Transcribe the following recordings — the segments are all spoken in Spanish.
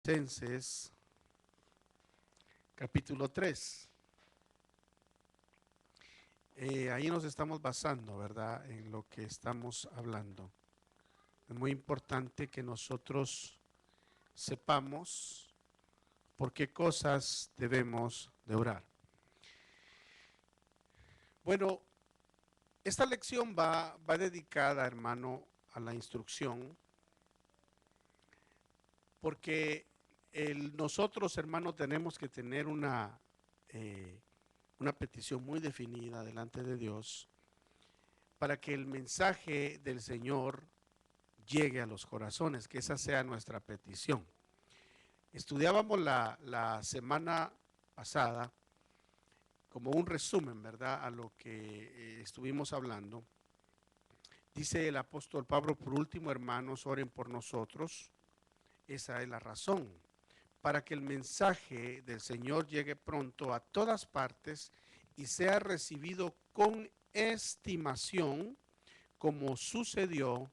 Colosenses capítulo 3. Ahí nos estamos basando, ¿verdad?, en lo que estamos hablando. Es muy importante que nosotros sepamos por qué cosas debemos de orar. Bueno, esta lección va dedicada, hermano, a la instrucción, porque nosotros, hermano, tenemos que tener una petición muy definida delante de Dios para que el mensaje del Señor llegue a los corazones, que esa sea nuestra petición. Estudiábamos la semana pasada como un resumen, ¿verdad?, a lo que estuvimos hablando. Dice el apóstol Pablo: por último, hermanos, oren por nosotros. Esa es la razón, para que el mensaje del Señor llegue pronto a todas partes y sea recibido con estimación, como sucedió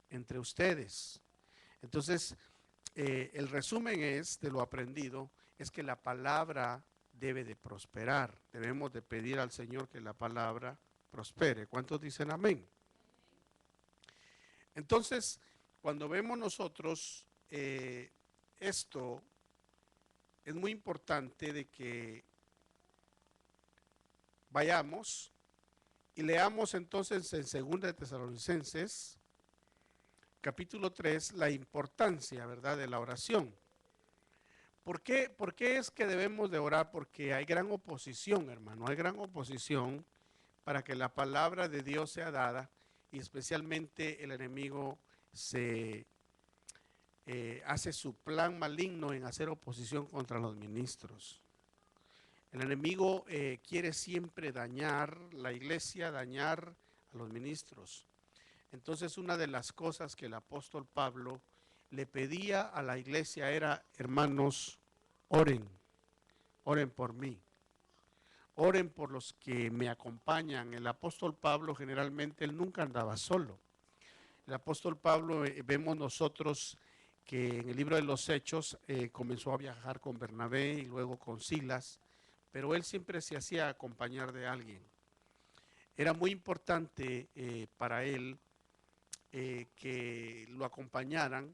entre ustedes. Entonces, el resumen de lo aprendido es que la palabra debe de prosperar. Debemos de pedir al Señor que la palabra prospere. ¿Cuántos dicen amén? Entonces, cuando vemos nosotros esto, es muy importante de que vayamos y leamos entonces en 2 de Tesalonicenses capítulo 3 la importancia, ¿verdad?, de la oración. ¿Por qué es que debemos de orar? Porque hay gran oposición, hermano, hay gran oposición para que la palabra de Dios sea dada, y especialmente el enemigo se hace su plan maligno en hacer oposición contra los ministros. El enemigo quiere siempre dañar la iglesia, dañar a los ministros. Entonces, una de las cosas que el apóstol Pablo le pedía a la iglesia era: hermanos, oren, oren por mí, oren por los que me acompañan. El apóstol Pablo generalmente él nunca andaba solo. El apóstol Pablo, vemos nosotros que en el libro de los Hechos comenzó a viajar con Bernabé y luego con Silas, pero él siempre se hacía acompañar de alguien. Era muy importante para él que lo acompañaran,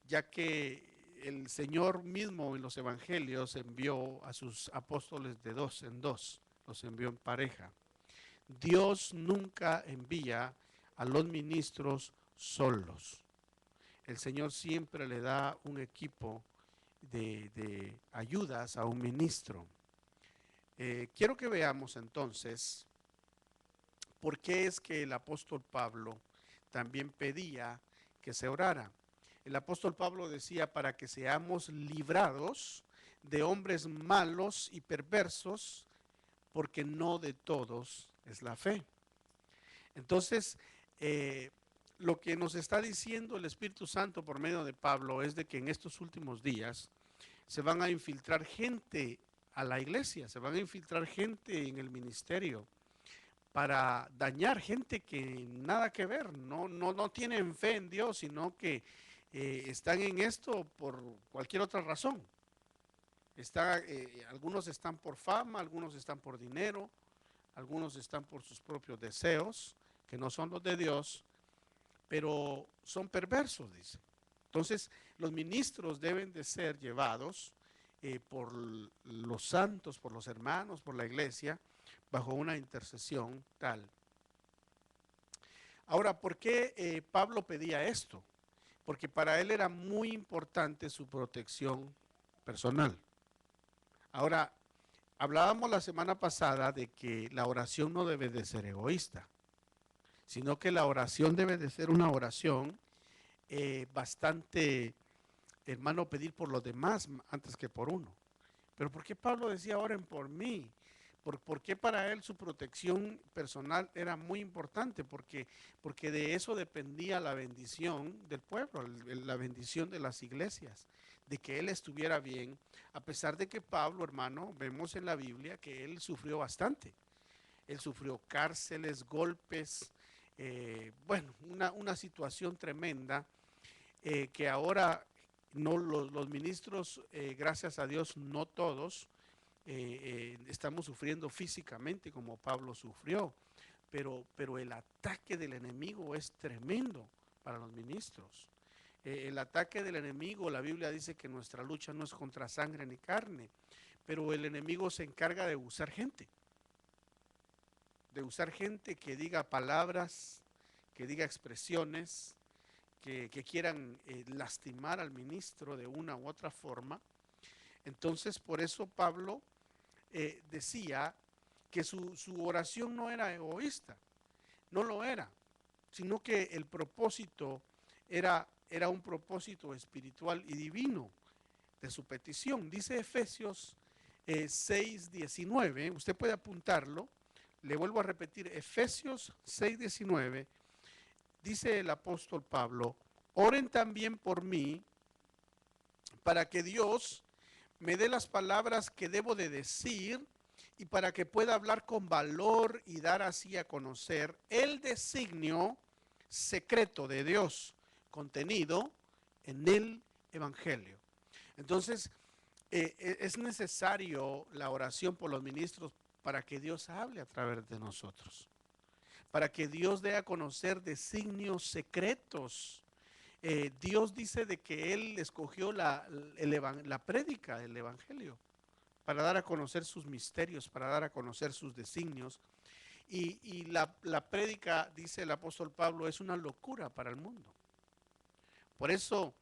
ya que el Señor mismo en los evangelios envió a sus apóstoles de dos en dos, los envió en pareja. Dios nunca envía a los ministros solos. El Señor siempre le da un equipo de ayudas a un ministro. Quiero que veamos entonces por qué es que el apóstol Pablo también pedía que se orara. El apóstol Pablo decía: para que seamos librados de hombres malos y perversos, porque no de todos es la fe. Entonces, lo que nos está diciendo el Espíritu Santo por medio de Pablo es de que en estos últimos días se van a infiltrar gente a la iglesia, se van a infiltrar gente en el ministerio para dañar, gente que nada que ver, no tienen fe en Dios, sino que están en esto por cualquier otra razón. Algunos están por fama, algunos están por dinero, algunos están por sus propios deseos, que no son los de Dios, pero son perversos, dice. Entonces, los ministros deben de ser llevados por los santos, por los hermanos, por la iglesia, bajo una intercesión tal. Ahora, ¿por qué Pablo pedía esto? Porque para él era muy importante su protección personal. Ahora, hablábamos la semana pasada de que la oración no debe de ser egoísta, sino que la oración debe de ser una oración bastante, hermano, pedir por los demás antes que por uno. Pero ¿por qué Pablo decía oren por mí? ¿Por qué para él su protección personal era muy importante? Porque de eso dependía la bendición del pueblo, la bendición de las iglesias, de que él estuviera bien, a pesar de que Pablo, hermano, vemos en la Biblia que él sufrió bastante. Él sufrió cárceles, golpes, bueno, una situación tremenda que ahora No, los ministros, gracias a Dios, no todos estamos sufriendo físicamente como Pablo sufrió, pero el ataque del enemigo es tremendo para los ministros. El ataque del enemigo, la Biblia dice que nuestra lucha no es contra sangre ni carne, pero el enemigo se encarga de usar gente que diga palabras, que diga expresiones, que quieran lastimar al ministro de una u otra forma. Entonces, por eso Pablo decía que su oración no era egoísta, no lo era, sino que el propósito era un propósito espiritual y divino de su petición. Dice Efesios 6:19, usted puede apuntarlo, le vuelvo a repetir, Efesios 6:19, dice el apóstol Pablo, oren también por mí para que Dios me dé las palabras que debo de decir y para que pueda hablar con valor y dar así a conocer el designio secreto de Dios contenido en el Evangelio. Entonces, es necesario la oración por los ministros para que Dios hable a través de nosotros, para que Dios dé a conocer designios secretos. Dios dice de que Él escogió la prédica del Evangelio para dar a conocer sus misterios, para dar a conocer sus designios. Y la prédica, dice el apóstol Pablo, es una locura para el mundo. Por eso,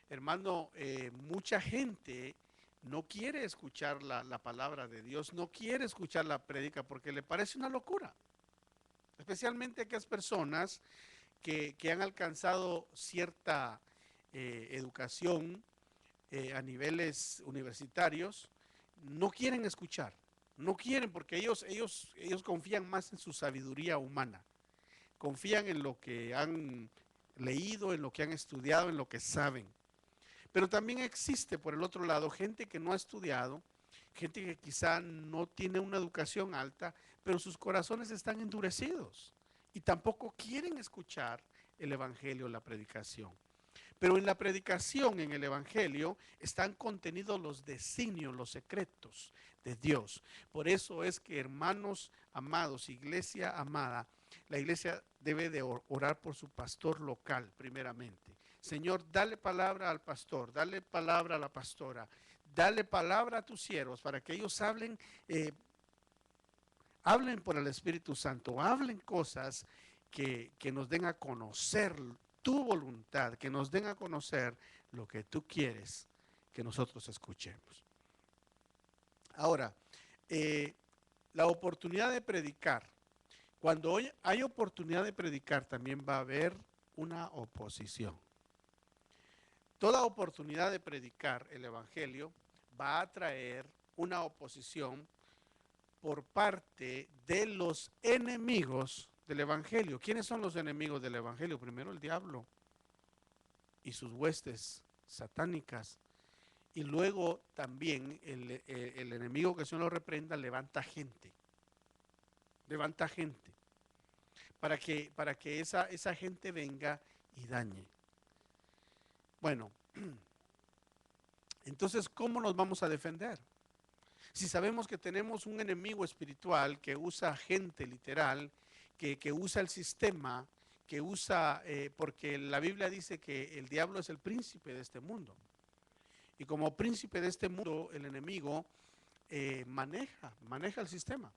hermano, mucha gente no quiere escuchar la palabra de Dios, no quiere escuchar la prédica porque le parece una locura. Especialmente aquellas personas que han alcanzado cierta educación a niveles universitarios, no quieren escuchar, no quieren porque ellos confían más en su sabiduría humana, confían en lo que han leído, en lo que han estudiado, en lo que saben. Pero también existe por el otro lado gente que no ha estudiado, gente que quizá no tiene una educación alta, pero sus corazones están endurecidos y tampoco quieren escuchar el evangelio, la predicación. Pero en la predicación, en el evangelio, están contenidos los designios, los secretos de Dios. Por eso es que, hermanos amados, iglesia amada, la iglesia debe de orar por su pastor local primeramente. Señor, dale palabra al pastor, dale palabra a la pastora, dale palabra a tus siervos para que ellos hablen por el Espíritu Santo, hablen cosas que nos den a conocer tu voluntad, que nos den a conocer lo que tú quieres que nosotros escuchemos. Ahora, la oportunidad de predicar. Cuando hoy hay oportunidad de predicar, también va a haber una oposición. Toda oportunidad de predicar el Evangelio va a traer una oposición por parte de los enemigos del Evangelio. ¿Quiénes son los enemigos del Evangelio? Primero el diablo y sus huestes satánicas. Y luego también el enemigo, que el Señor lo reprenda, levanta gente. Levanta gente. Para que esa gente venga y dañe. Bueno, entonces, ¿cómo nos vamos a defender? Si sabemos que tenemos un enemigo espiritual que usa gente literal, que usa el sistema, que usa, porque la Biblia dice que el diablo es el príncipe de este mundo. Y como príncipe de este mundo, el enemigo maneja el sistema.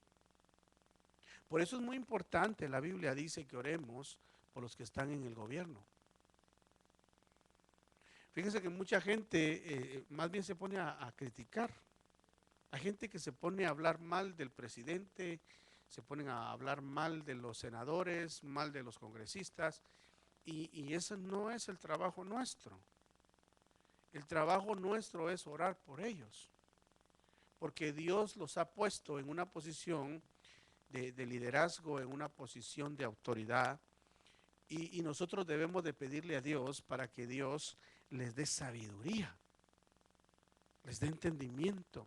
Por eso es muy importante, la Biblia dice que oremos por los que están en el gobierno. Fíjense que mucha gente más bien se pone a criticar. Hay gente que se pone a hablar mal del presidente, se ponen a hablar mal de los senadores, mal de los congresistas, y ese no es el trabajo nuestro. El trabajo nuestro es orar por ellos, porque Dios los ha puesto en una posición de liderazgo, en una posición de autoridad, y nosotros debemos de pedirle a Dios para que Dios les dé sabiduría, les dé entendimiento.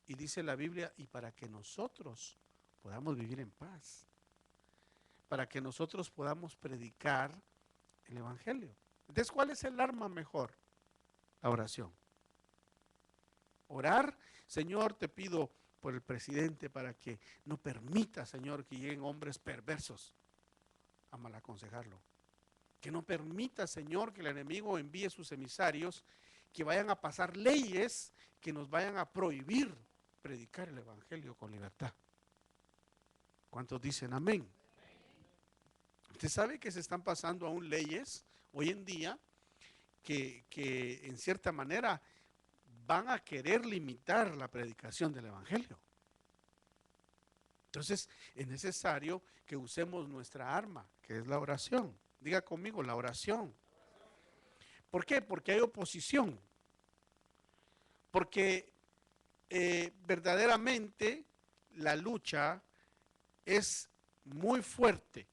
Y dice la Biblia, y para que nosotros podamos vivir en paz, para que nosotros podamos predicar el Evangelio. Entonces, ¿cuál es el arma mejor? La oración. Orar, Señor, te pido por el presidente para que no permita, Señor, que lleguen hombres perversos a mal aconsejarlo. Que no permita, Señor, que el enemigo envíe sus emisarios que vayan a pasar leyes que nos vayan a prohibir predicar el evangelio con libertad. ¿Cuántos dicen amén? Usted sabe que se están pasando aún leyes hoy en día que en cierta manera van a querer limitar la predicación del evangelio. Entonces es necesario que usemos nuestra arma, que es la oración. Diga conmigo, la oración. ¿Por qué? Porque hay oposición. Porque verdaderamente la lucha es muy fuerte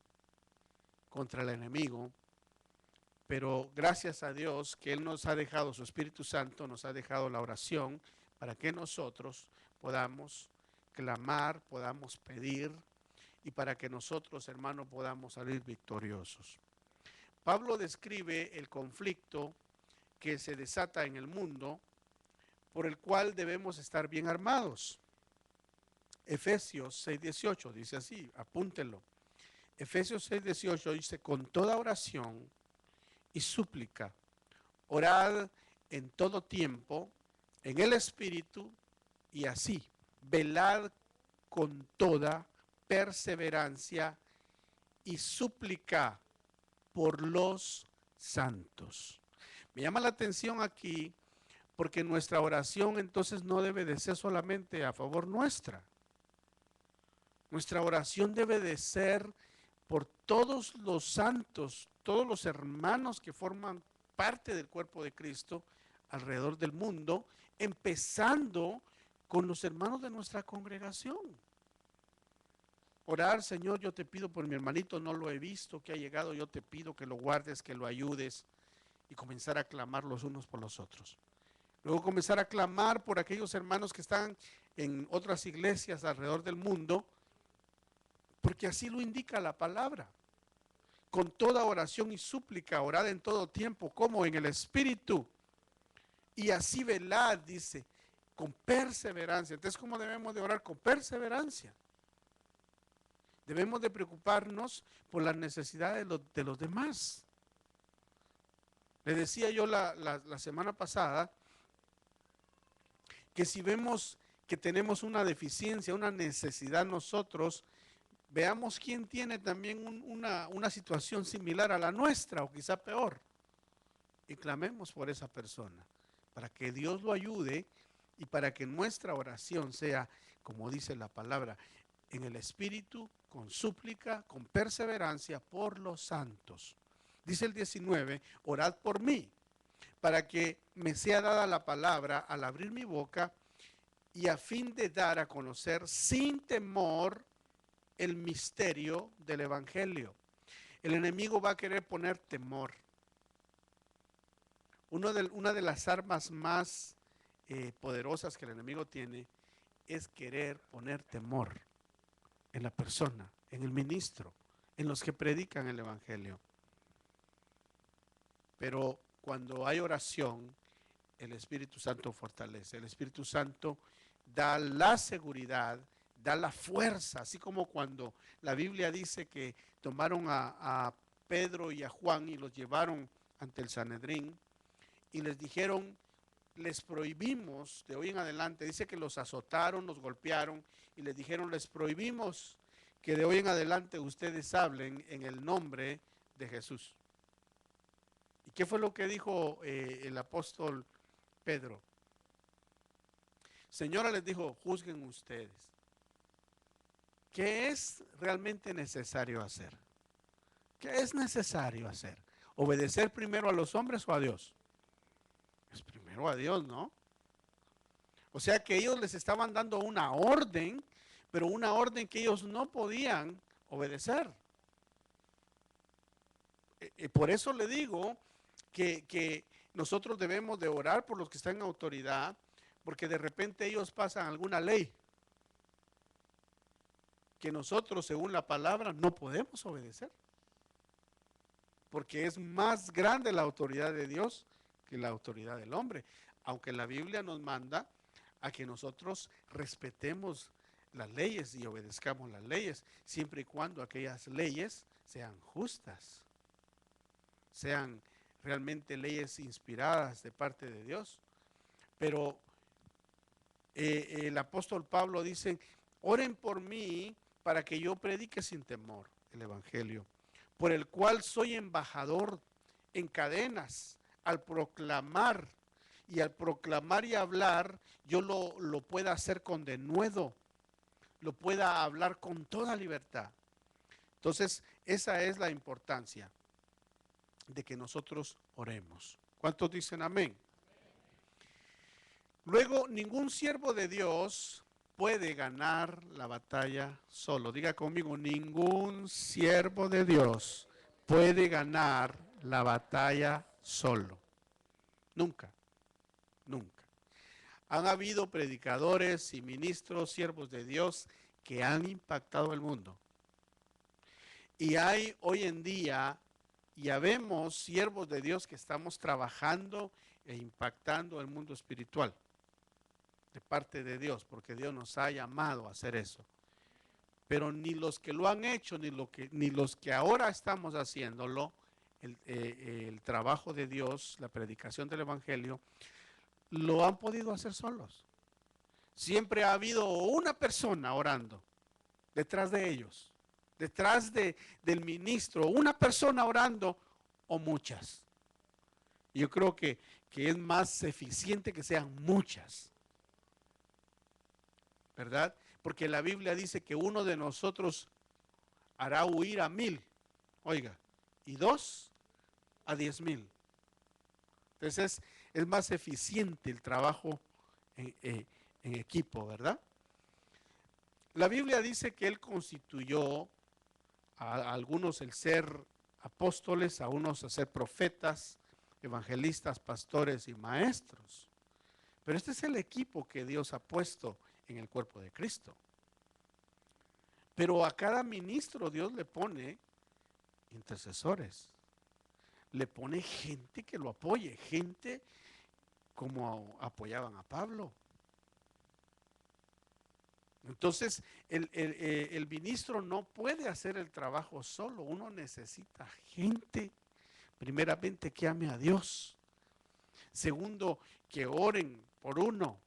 contra el enemigo, pero gracias a Dios que Él nos ha dejado, su Espíritu Santo nos ha dejado la oración para que nosotros podamos clamar, podamos pedir y para que nosotros, hermanos, podamos salir victoriosos. Pablo describe el conflicto que se desata en el mundo por el cual debemos estar bien armados. Efesios 6:18 dice así, apúntenlo. Efesios 6:18 dice, con toda oración y súplica, orad en todo tiempo, en el Espíritu, y así, velad con toda perseverancia y súplica por los santos. Me llama la atención aquí porque nuestra oración entonces no debe de ser solamente a favor nuestra. Nuestra oración debe de ser por todos los santos, todos los hermanos que forman parte del cuerpo de Cristo alrededor del mundo, empezando con los hermanos de nuestra congregación. Orar, Señor, yo te pido por mi hermanito, no lo he visto, que ha llegado, yo te pido que lo guardes, que lo ayudes, y comenzar a clamar los unos por los otros. Luego comenzar a clamar por aquellos hermanos que están en otras iglesias alrededor del mundo, porque así lo indica la palabra. Con toda oración y súplica, orad en todo tiempo, como en el Espíritu. Y así velad, dice, con perseverancia. Entonces, ¿cómo debemos de orar? Con perseverancia. Debemos de preocuparnos por las necesidades de los demás. Le decía yo la semana pasada que si vemos que tenemos una deficiencia, una necesidad nosotros, veamos quién tiene también una situación similar a la nuestra o quizá peor y clamemos por esa persona para que Dios lo ayude y para que nuestra oración sea, como dice la palabra, en el Espíritu, con súplica, con perseverancia por los santos. Dice el 19, orad por mí, para que me sea dada la palabra al abrir mi boca y a fin de dar a conocer sin temor el misterio del Evangelio. El enemigo va a querer poner temor. Una de las armas más poderosas que el enemigo tiene es querer poner temor en la persona, en el ministro, en los que predican el Evangelio. Pero cuando hay oración, el Espíritu Santo fortalece. El Espíritu Santo da la seguridad, da la fuerza, así como cuando la Biblia dice que tomaron a Pedro y a Juan y los llevaron ante el Sanedrín y les dijeron, les prohibimos de hoy en adelante, dice que los azotaron, los golpearon y les dijeron, les prohibimos que de hoy en adelante ustedes hablen en el nombre de Jesús. ¿Y qué fue lo que dijo el apóstol Pedro? Señora, les dijo, juzguen ustedes. ¿Qué es realmente necesario hacer? ¿Qué es necesario hacer? ¿Obedecer primero a los hombres o a Dios? Pues primero a Dios, ¿no? O sea que ellos les estaban dando una orden, pero una orden que ellos no podían obedecer. Por eso le digo que nosotros debemos de orar por los que están en autoridad, porque de repente ellos pasan alguna ley que nosotros, según la palabra, no podemos obedecer. Porque es más grande la autoridad de Dios que la autoridad del hombre. Aunque la Biblia nos manda a que nosotros respetemos las leyes y obedezcamos las leyes, siempre y cuando aquellas leyes sean justas, sean realmente leyes inspiradas de parte de Dios. Pero el apóstol Pablo dice, oren por mí para que yo predique sin temor el evangelio, por el cual soy embajador en cadenas, al proclamar y hablar, yo lo pueda hacer con denuedo, lo pueda hablar con toda libertad. Entonces, esa es la importancia de que nosotros oremos. ¿Cuántos dicen amén? Luego, ningún siervo de Dios puede ganar la batalla solo. Diga conmigo, ningún siervo de Dios puede ganar la batalla solo. Nunca, nunca. Han habido predicadores y ministros, siervos de Dios, que han impactado el mundo. Y hay hoy en día, ya vemos siervos de Dios que estamos trabajando e impactando el mundo espiritual de parte de Dios, porque Dios nos ha llamado a hacer eso. Pero ni los que lo han hecho, ni los que ahora estamos haciéndolo, el trabajo de Dios, la predicación del Evangelio, lo han podido hacer solos. Siempre ha habido una persona orando detrás de ellos, detrás del ministro, una persona orando o muchas. Yo creo que es más eficiente que sean muchas, ¿verdad? Porque la Biblia dice que uno de nosotros hará huir a 1000, oiga, y 2 a 10,000. Entonces es más eficiente el trabajo en equipo, ¿verdad? La Biblia dice que Él constituyó a algunos el ser apóstoles, a unos a ser profetas, evangelistas, pastores y maestros. Pero este es el equipo que Dios ha puesto en el cuerpo de Cristo. Pero a cada ministro Dios le pone intercesores, le pone gente que lo apoye, gente como apoyaban a Pablo. Entonces, el ministro no puede hacer el trabajo solo, uno necesita gente, primeramente que ame a Dios, segundo, que oren por uno,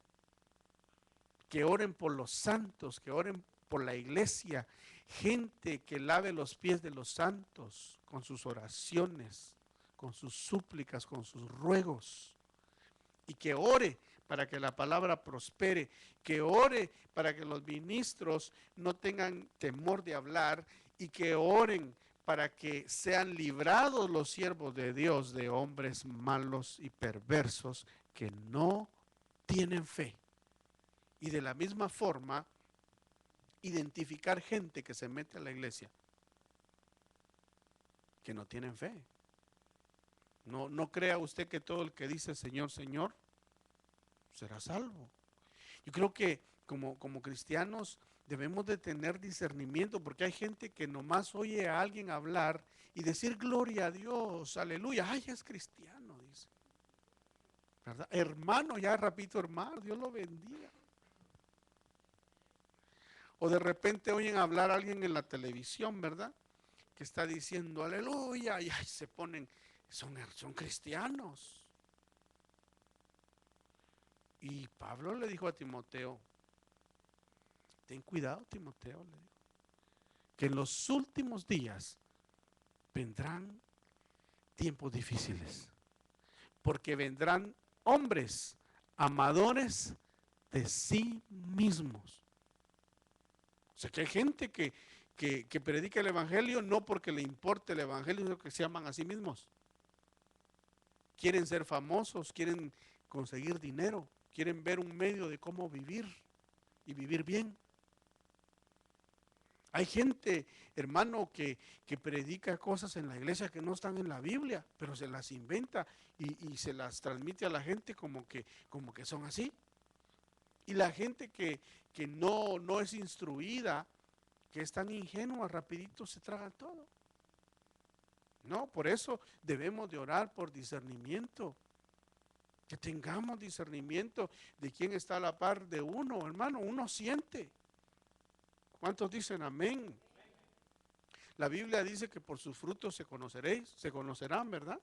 que oren por los santos, que oren por la iglesia, gente que lave los pies de los santos con sus oraciones, con sus súplicas, con sus ruegos, y que ore para que la palabra prospere, que ore para que los ministros no tengan temor de hablar y que oren para que sean librados los siervos de Dios de hombres malos y perversos que no tienen fe. Y de la misma forma, identificar gente que se mete a la iglesia que no tienen fe. No crea usted que todo el que dice Señor, Señor, será salvo. Yo creo que como cristianos debemos de tener discernimiento, porque hay gente que nomás oye a alguien hablar y decir gloria a Dios, aleluya, ay, es cristiano, dice. ¿Verdad? Hermano, ya repito, hermano, Dios lo bendiga. O de repente oyen hablar a alguien en la televisión, ¿verdad? Que está diciendo aleluya, y ay, se ponen, son cristianos. Y Pablo le dijo a Timoteo, ten cuidado, Timoteo, le dijo, que en los últimos días vendrán tiempos difíciles, porque vendrán hombres amadores de sí mismos. O sea que hay gente que predica el evangelio no porque le importe el evangelio, sino que se aman a sí mismos. Quieren ser famosos, quieren conseguir dinero, quieren ver un medio de cómo vivir y vivir bien. Hay gente, hermano, que predica cosas en la iglesia que no están en la Biblia, pero se las inventa y se las transmite a la gente como que son así. Y la gente que no es instruida, que es tan ingenua, rapidito se traga todo. No, por eso debemos de orar por discernimiento. Que tengamos discernimiento de quién está a la par de uno, hermano. Uno siente. ¿Cuántos dicen amén? La Biblia dice que por sus frutos se conoceréis, se conocerán, ¿verdad?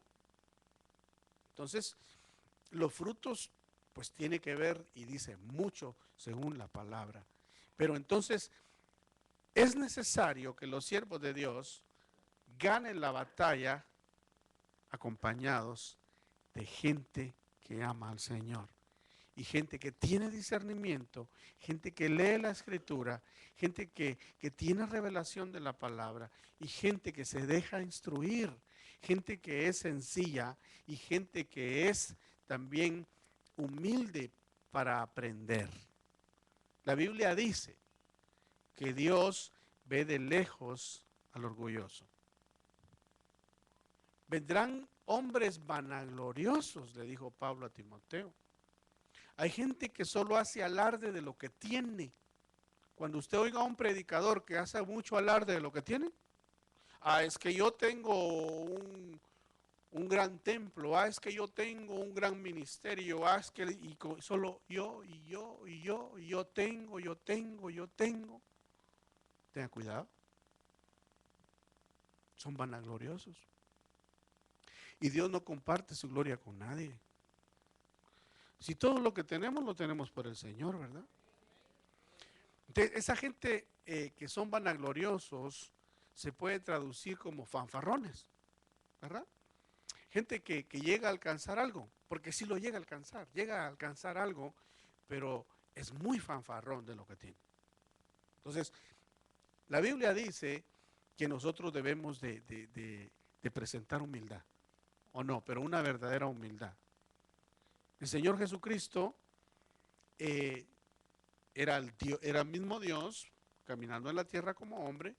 Entonces, los frutos, pues tiene que ver y dice mucho según la palabra. Pero entonces, es necesario que los siervos de Dios ganen la batalla acompañados de gente que ama al Señor. Y gente que tiene discernimiento, gente que lee la escritura, gente que tiene revelación de la palabra y gente que se deja instruir, gente que es sencilla y gente que es también humilde para aprender. La Biblia dice que Dios ve de lejos al orgulloso. Vendrán hombres vanagloriosos, le dijo Pablo a Timoteo. Hay gente que solo hace alarde de lo que tiene. Cuando usted oiga a un predicador que hace mucho alarde de lo que tiene, es que yo tengo un gran templo, es que yo tengo un gran ministerio, es que solo yo y yo y yo y yo tengo. Tenga cuidado. Son vanagloriosos. Y Dios no comparte su gloria con nadie. Si todo lo que tenemos lo tenemos por el Señor, ¿verdad? Entonces, esa gente que son vanagloriosos se puede traducir como fanfarrones, ¿verdad? Gente que llega a alcanzar algo, porque sí lo llega a alcanzar algo, pero es muy fanfarrón de lo que tiene. Entonces, la Biblia dice que nosotros debemos de presentar humildad, o no, pero una verdadera humildad. El Señor Jesucristo eh, era el mismo Dios caminando en la tierra como hombre,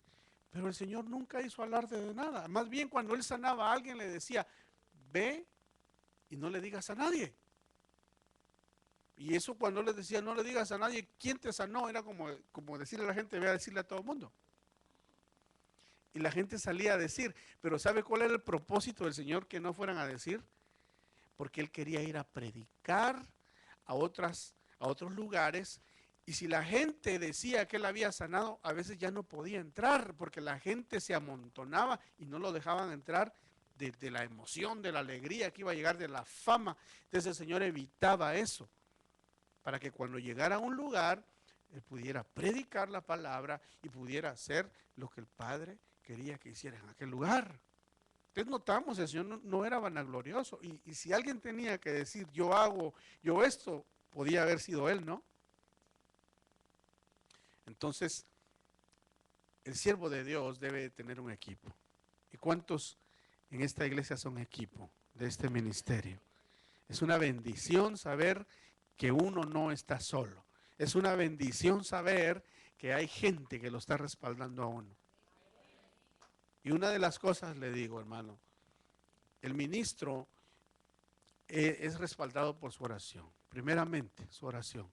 pero el Señor nunca hizo alarde de nada. Más bien cuando Él sanaba a alguien le decía, ve y no le digas a nadie. Y eso cuando le decía, no le digas a nadie, ¿quién te sanó? Era como decirle a la gente, ve a decirle a todo el mundo. Y la gente salía a decir, pero ¿sabe cuál era el propósito del Señor que no fueran a decir? Porque Él quería ir a predicar a otros lugares. Y si la gente decía que Él había sanado, a veces ya no podía entrar, porque la gente se amontonaba y no lo dejaban entrar de la emoción, de la alegría que iba a llegar, de la fama. Entonces el Señor evitaba eso, para que cuando llegara a un lugar, Él pudiera predicar la palabra y pudiera hacer lo que el Padre quería que hiciera en aquel lugar. Entonces notamos, el Señor no era vanaglorioso. Y si alguien tenía que decir, yo esto, podía haber sido Él, ¿no? Entonces, el siervo de Dios debe tener un equipo. ¿Y cuántos en esta iglesia son equipo de este ministerio? Es una bendición saber que uno no está solo. Es una bendición saber que hay gente que lo está respaldando a uno. Y una de las cosas, le digo, hermano, el ministro es respaldado por su oración. Primeramente, su oración.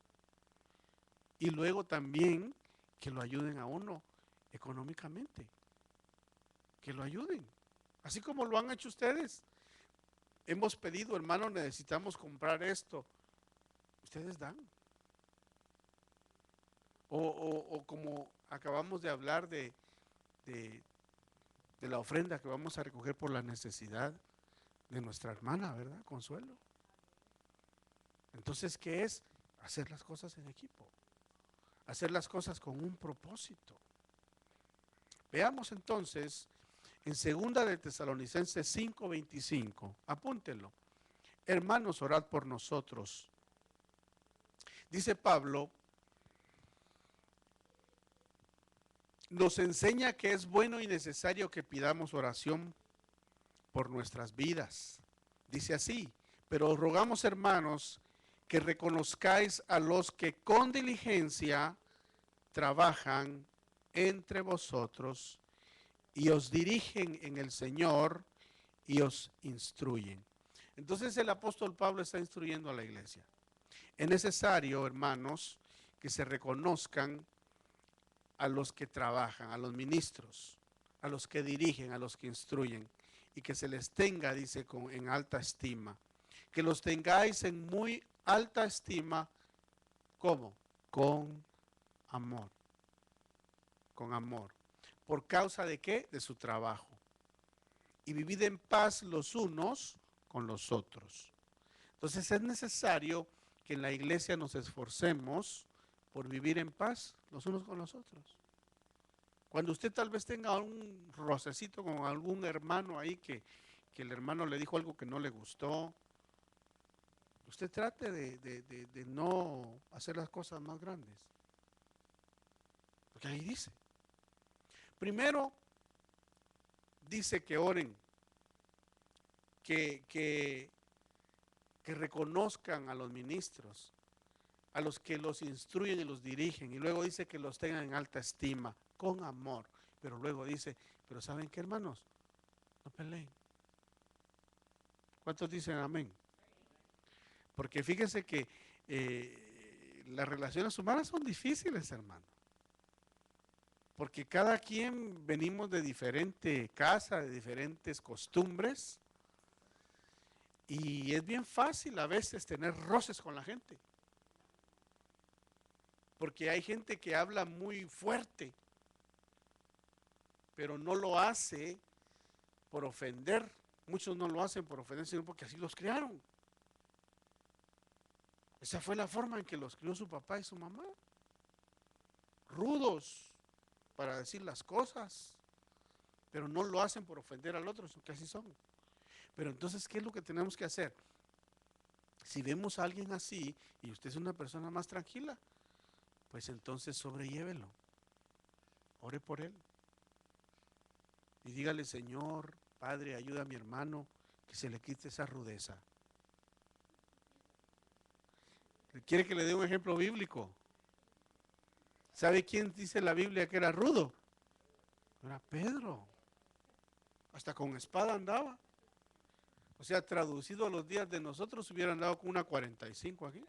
Y luego también que lo ayuden a uno económicamente. Que lo ayuden. Así como lo han hecho ustedes. Hemos pedido, hermano, necesitamos comprar esto. Ustedes dan. O como acabamos de hablar de la ofrenda que vamos a recoger por la necesidad de nuestra hermana, ¿verdad? Consuelo. Entonces, ¿qué es? Hacer las cosas en equipo. Hacer las cosas con un propósito. Veamos entonces en 2 de Tesalonicenses 5:25. Apúntenlo. Hermanos, orad por nosotros. Dice Pablo, nos enseña que es bueno y necesario que pidamos oración por nuestras vidas. Dice así, pero os rogamos, hermanos, que reconozcáis a los que con diligencia trabajan entre vosotros y os dirigen en el Señor y os instruyen. Entonces el apóstol Pablo está instruyendo a la iglesia. Es necesario, hermanos, que se reconozcan a los que trabajan, a los ministros, a los que dirigen, a los que instruyen, y que se les tenga, dice, en alta estima. que los tengáis en muy alta estima. ¿Cómo? Con amor. Con amor. ¿Por causa de qué? De su trabajo. Y vivid en paz los unos con los otros. Entonces es necesario que en la iglesia nos esforcemos por vivir en paz los unos con los otros. Cuando usted tal vez tenga un rocecito con algún hermano ahí que el hermano le dijo algo que no le gustó, usted trate de no hacer las cosas más grandes. Porque ahí dice. Primero, dice que oren, que reconozcan a los ministros, a los que los instruyen y los dirigen. Y luego dice que los tengan en alta estima, con amor. Pero luego dice, pero ¿saben qué, hermanos? No peleen. ¿Cuántos dicen amén? Porque fíjense que las relaciones humanas son difíciles, hermano. Porque cada quien venimos de diferente casa, de diferentes costumbres. Y es bien fácil a veces tener roces con la gente. Porque hay gente que habla muy fuerte, pero no lo hace por ofender. Muchos no lo hacen por ofender, sino porque así los criaron. Esa fue la forma en que los crió su papá y su mamá. Rudos para decir las cosas, pero no lo hacen por ofender al otro, que así son. Pero entonces, ¿qué es lo que tenemos que hacer? Si vemos a alguien así y usted es una persona más tranquila, pues entonces sobrellévelo. Ore por él. Y dígale, Señor, Padre, ayuda a mi hermano que se le quite esa rudeza. ¿Quiere que le dé un ejemplo bíblico? ¿Sabe quién dice en la Biblia que era rudo? Era Pedro. Hasta con espada andaba. O sea, traducido a los días de nosotros, hubiera andado con una 45 aquí.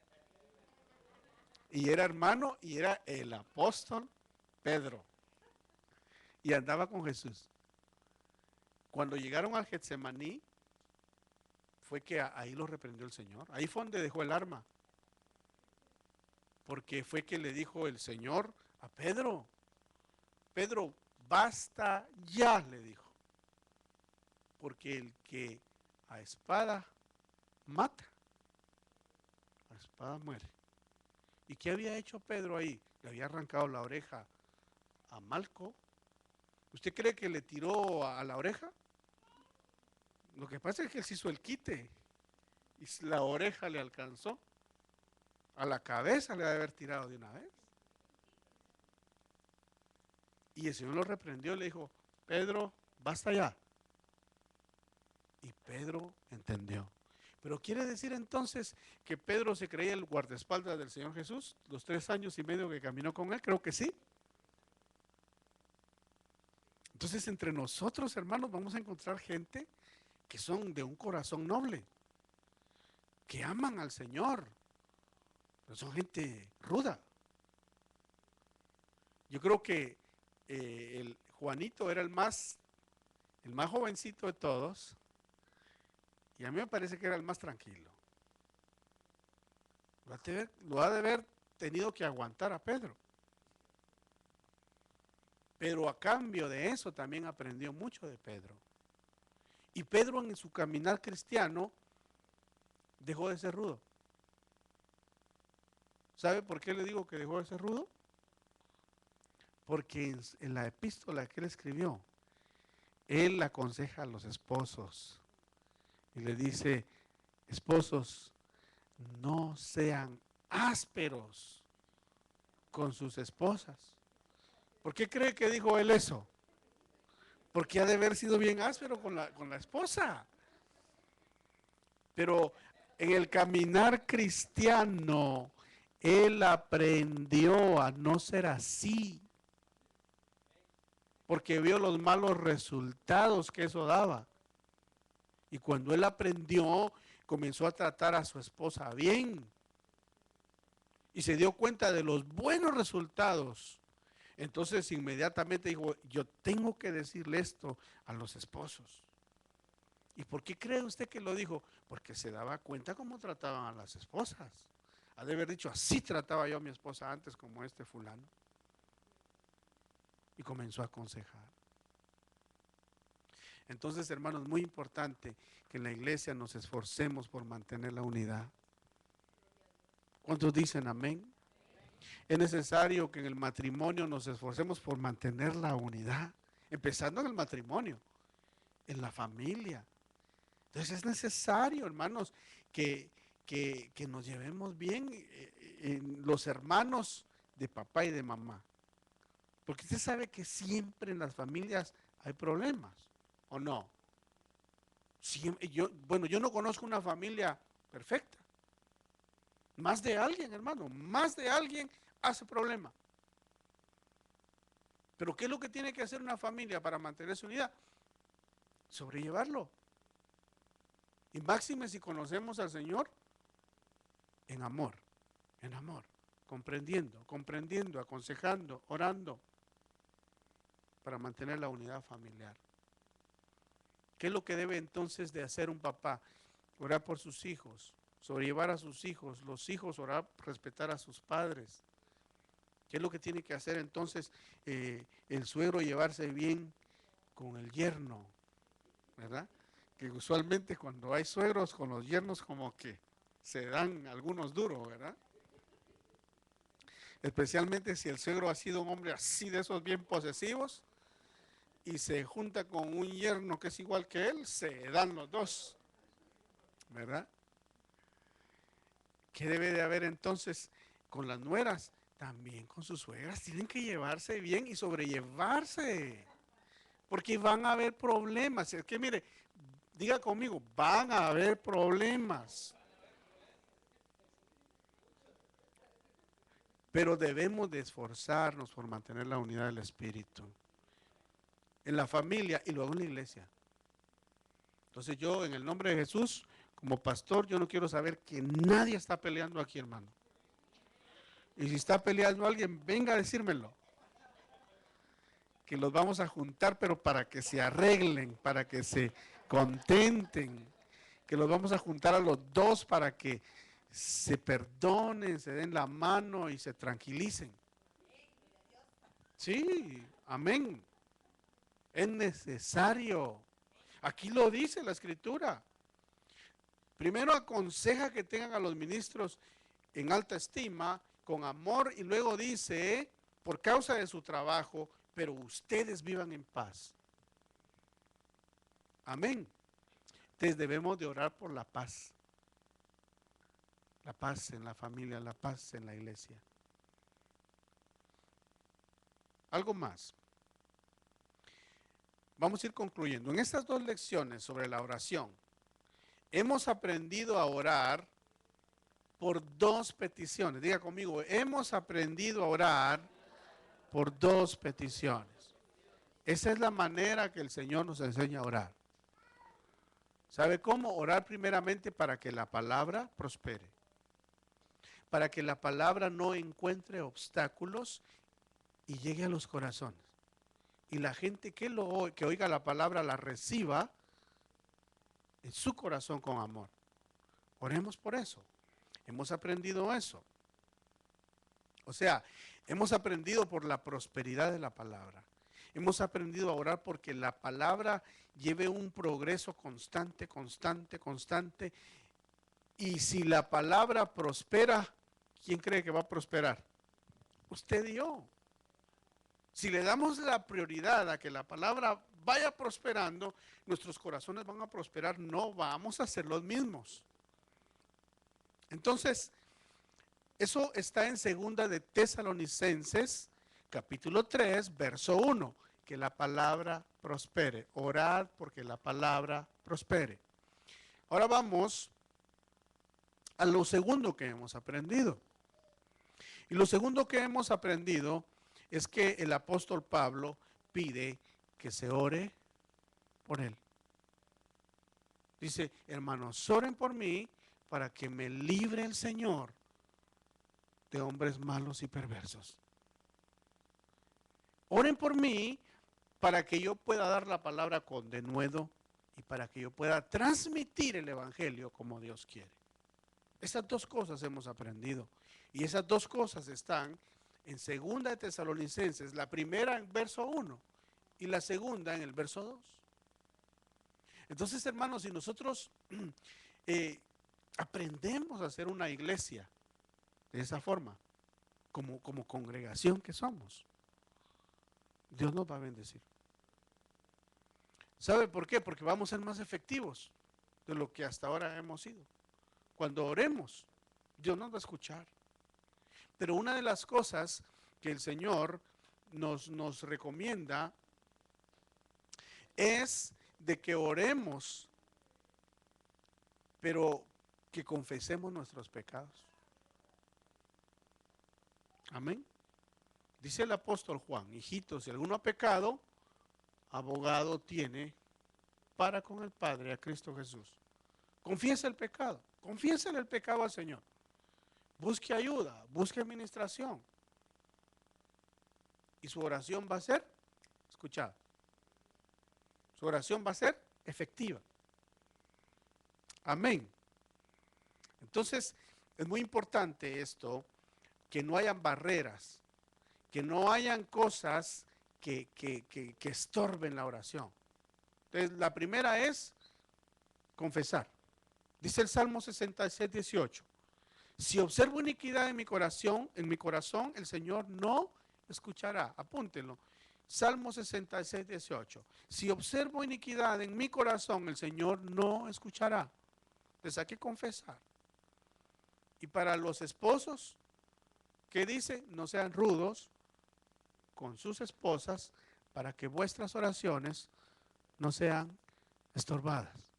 Y era hermano y era el apóstol Pedro. Y andaba con Jesús. Cuando llegaron al Getsemaní, fue que ahí lo reprendió el Señor. Ahí fue donde dejó el arma. Porque fue que le dijo el Señor a Pedro, Pedro, basta ya, le dijo. Porque el que a espada mata, a espada muere. ¿Y qué había hecho Pedro ahí? Le había arrancado la oreja a Malco. ¿Usted cree que le tiró a la oreja? Lo que pasa es que él se hizo el quite y la oreja le alcanzó. A la cabeza le debe haber tirado de una vez. Y el Señor lo reprendió y le dijo, Pedro, basta ya. Y Pedro entendió. Pero quiere decir entonces que Pedro se creía el guardaespaldas del Señor Jesús, los 3 años y medio que caminó con él, creo que sí. Entonces entre nosotros, hermanos, vamos a encontrar gente que son de un corazón noble, que aman al Señor, pero son gente ruda. Yo creo que el Juanito era el más jovencito de todos, y a mí me parece que era el más tranquilo. Lo ha de haber tenido que aguantar a Pedro. Pero a cambio de eso también aprendió mucho de Pedro. Y Pedro en su caminar cristiano dejó de ser rudo. ¿Sabe por qué le digo que dejó de ser rudo? Porque en la epístola que él escribió, él aconseja a los esposos y le dice, esposos, no sean ásperos con sus esposas. ¿Por qué cree que dijo él eso? Porque ha de haber sido bien áspero con la esposa. Pero en el caminar cristiano, él aprendió a no ser así. Porque vio los malos resultados que eso daba. Y cuando él aprendió, comenzó a tratar a su esposa bien. Y se dio cuenta de los buenos resultados. Entonces inmediatamente dijo, yo tengo que decirle esto a los esposos. ¿Y por qué cree usted que lo dijo? Porque se daba cuenta cómo trataban a las esposas. Ha de haber dicho, así trataba yo a mi esposa antes como este fulano. Y comenzó a aconsejar. Entonces, hermanos, muy importante que en la iglesia nos esforcemos por mantener la unidad. ¿Cuántos dicen amén? Es necesario que en el matrimonio nos esforcemos por mantener la unidad, empezando en el matrimonio, en la familia. Entonces es necesario, hermanos, que nos llevemos bien en los hermanos de papá y de mamá. Porque usted sabe que siempre en las familias hay problemas, ¿o no? Yo no conozco una familia perfecta. Más de alguien, hermano, más de alguien hace problema. Pero ¿qué es lo que tiene que hacer una familia para mantener su unidad? Sobrellevarlo. Y máxime si conocemos al Señor en amor, comprendiendo, aconsejando, orando, para mantener la unidad familiar. ¿Qué es lo que debe entonces de hacer un papá? Orar por sus hijos, sobrellevar a sus hijos, los hijos orar, respetar a sus padres. ¿Qué es lo que tiene que hacer entonces el suegro? Llevarse bien con el yerno, ¿verdad? Que usualmente cuando hay suegros con los yernos como que se dan algunos duros, ¿verdad? Especialmente si el suegro ha sido un hombre así de esos bien posesivos y se junta con un yerno que es igual que él, se dan los dos, ¿verdad? ¿Qué debe de haber entonces con las nueras? También con sus suegras tienen que llevarse bien y sobrellevarse, porque van a haber problemas. Es que mire, diga conmigo, van a haber problemas. Pero debemos de esforzarnos por mantener la unidad del espíritu en la familia y luego en la iglesia. Entonces yo, en el nombre de Jesús, como pastor, yo no quiero saber que nadie está peleando aquí, hermano. Y si está peleando alguien, venga a decírmelo. Que los vamos a juntar, pero para que se arreglen, para que se contenten. Que los vamos a juntar a los dos para que se perdonen, se den la mano y se tranquilicen. Sí, amén. Es necesario. Aquí lo dice la escritura. Primero aconseja que tengan a los ministros en alta estima, con amor, y luego dice, por causa de su trabajo, pero ustedes vivan en paz. Amén. Entonces debemos de orar por la paz. La paz en la familia, la paz en la iglesia. Algo más. Vamos a ir concluyendo. En estas dos lecciones sobre la oración, hemos aprendido a orar por dos peticiones. Diga conmigo, hemos aprendido a orar por dos peticiones. Esa es la manera que el Señor nos enseña a orar. ¿Sabe cómo? Orar primeramente para que la palabra prospere. Para que la palabra no encuentre obstáculos y llegue a los corazones. Y la gente que oiga la palabra la reciba en su corazón con amor. Oremos por eso. Hemos aprendido eso. O sea, hemos aprendido por la prosperidad de la palabra. Hemos aprendido a orar porque la palabra lleve un progreso constante, constante, constante. Y si la palabra prospera, ¿quién cree que va a prosperar? Usted y yo. Si le damos la prioridad a que la palabra vaya prosperando, nuestros corazones van a prosperar, no vamos a ser los mismos. Entonces, eso está en segunda de Tesalonicenses, capítulo 3, verso 1, que la palabra prospere. Orad porque la palabra prospere. Ahora vamos a lo segundo que hemos aprendido. Y lo segundo que hemos aprendido es que el apóstol Pablo pide que se ore por él. Dice, hermanos, oren por mí para que me libre el Señor de hombres malos y perversos. Oren por mí para que yo pueda dar la palabra con denuedo y para que yo pueda transmitir el evangelio como Dios quiere. Esas dos cosas hemos aprendido y esas dos cosas están en 2 de Tesalonicenses, la primera en verso 1 y la segunda en el verso 2. Entonces, hermanos, si nosotros aprendemos a hacer una iglesia de esa forma, como congregación que somos, Dios nos va a bendecir. ¿Sabe por qué? Porque vamos a ser más efectivos de lo que hasta ahora hemos sido. Cuando oremos, Dios nos va a escuchar. Pero una de las cosas que el Señor nos recomienda es de que oremos, pero que confesemos nuestros pecados. Amén. Dice el apóstol Juan: hijitos, si alguno ha pecado, abogado tiene para con el Padre, a Cristo Jesús. Confiesa el pecado, confiésale el pecado al Señor. Busque ayuda, busque administración. Y su oración va a ser escuchada. Su oración va a ser efectiva. Amén. Entonces, es muy importante esto, que no hayan barreras, que no hayan cosas que estorben la oración. Entonces, la primera es confesar. Dice el Salmo 66, 18. Si observo iniquidad en mi corazón, el Señor no escuchará. Apúntenlo. Salmo 66, 18. Si observo iniquidad en mi corazón, el Señor no escuchará. Entonces hay que confesar. Y para los esposos, ¿qué dice? No sean rudos con sus esposas para que vuestras oraciones no sean estorbadas.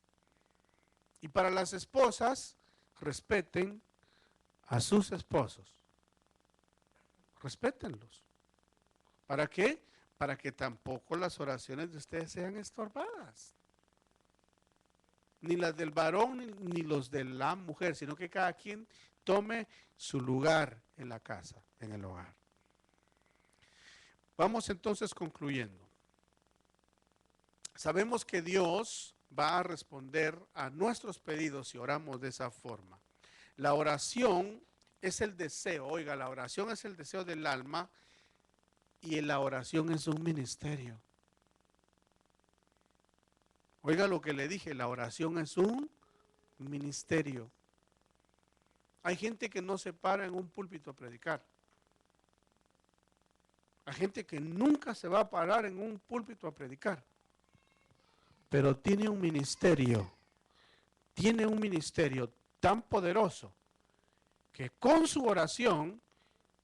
Y para las esposas, respeten a sus esposos. Respétenlos. ¿Para qué? Para que tampoco las oraciones de ustedes sean estorbadas. Ni las del varón ni los de la mujer, sino que cada quien tome su lugar en la casa, en el hogar. Vamos entonces concluyendo. Sabemos que Dios va a responder a nuestros pedidos si oramos de esa forma. La oración es el deseo, oiga, la oración es el deseo del alma y la oración es un ministerio. Oiga lo que le dije, la oración es un ministerio. Hay gente que no se para en un púlpito a predicar. Hay gente que nunca se va a parar en un púlpito a predicar. Pero tiene un ministerio tan poderoso que con su oración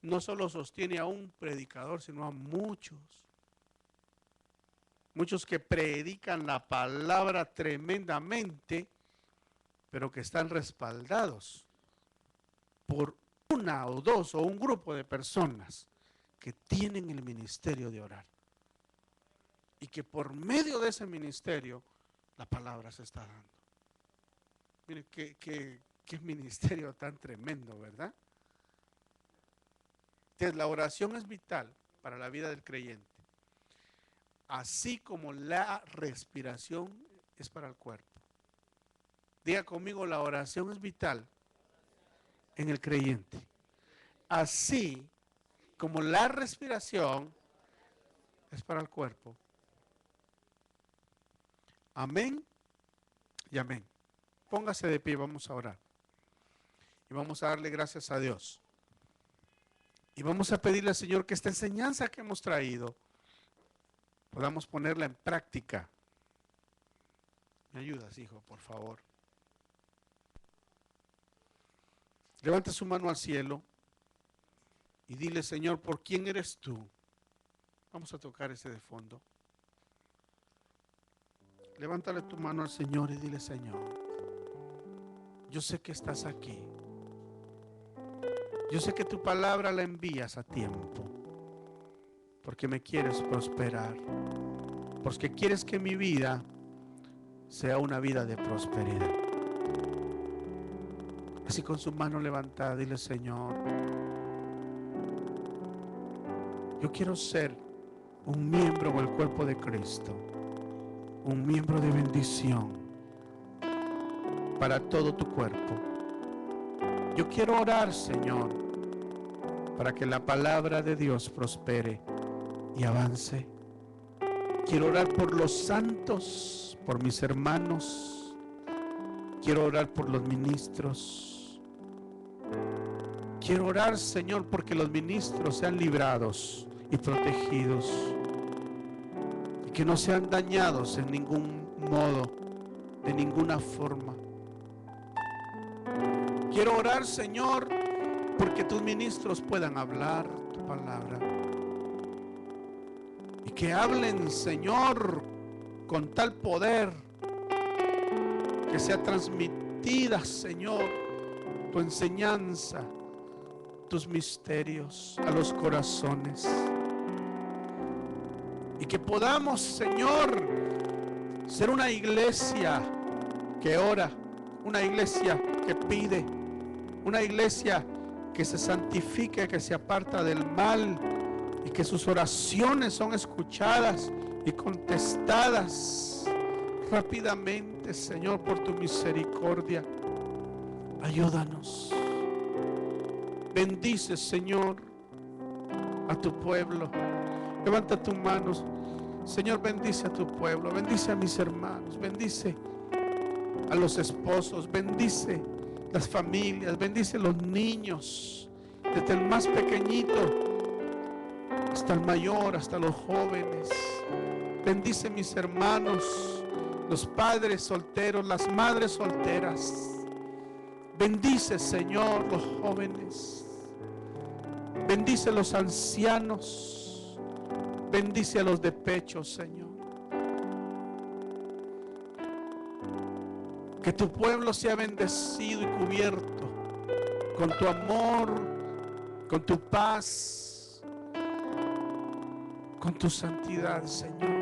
no solo sostiene a un predicador, sino a muchos. Muchos que predican la palabra tremendamente, pero que están respaldados por una o dos o un grupo de personas que tienen el ministerio de orar. Y que por medio de ese ministerio la palabra se está dando. Mire, qué ministerio tan tremendo, ¿verdad? Entonces, la oración es vital para la vida del creyente. Así como la respiración es para el cuerpo. Diga conmigo, la oración es vital en el creyente. Así como la respiración es para el cuerpo. Amén y amén. Póngase de pie, vamos a orar. Y vamos a darle gracias a Dios. Y vamos a pedirle al Señor que esta enseñanza que hemos traído podamos ponerla en práctica. ¿Me ayudas, hijo, por favor? Levante su mano al cielo y dile, Señor, ¿por quién eres tú? Vamos a tocar ese de fondo. Levántale tu mano al Señor y dile, Señor, yo sé que estás aquí. Yo sé que tu palabra la envías a tiempo, porque me quieres prosperar, porque quieres que mi vida sea una vida de prosperidad. Así con su mano levantada, dile, Señor, yo quiero ser un miembro del cuerpo de Cristo. un miembro de bendición para todo tu cuerpo. Yo quiero orar, Señor, para que la palabra de Dios prospere y avance. Quiero orar por los santos, por mis hermanos. Quiero orar por los ministros. Quiero orar, Señor, porque los ministros sean librados y protegidos, y que no sean dañados en ningún modo, de ninguna forma. Quiero orar, Señor, porque tus ministros puedan hablar tu palabra, y que hablen, Señor, con tal poder que sea transmitida, Señor, tu enseñanza, tus misterios a los corazones, y que podamos, Señor, ser una iglesia que ora, una iglesia que pide, una iglesia que se santifique, que se aparta del mal, y que sus oraciones son escuchadas y contestadas rápidamente, Señor, por tu misericordia. Ayúdanos. Bendice, Señor, a tu pueblo. Levanta tus manos. Señor, bendice a tu pueblo, bendice a mis hermanos, bendice a los esposos, bendice las familias, bendice los niños, desde el más pequeñito hasta el mayor, hasta los jóvenes. Bendice mis hermanos, los padres solteros, las madres solteras. Bendice, Señor, los jóvenes. Bendice los ancianos. Bendice a los de pecho, Señor. Que tu pueblo sea bendecido y cubierto con tu amor, con tu paz, con tu santidad, Señor.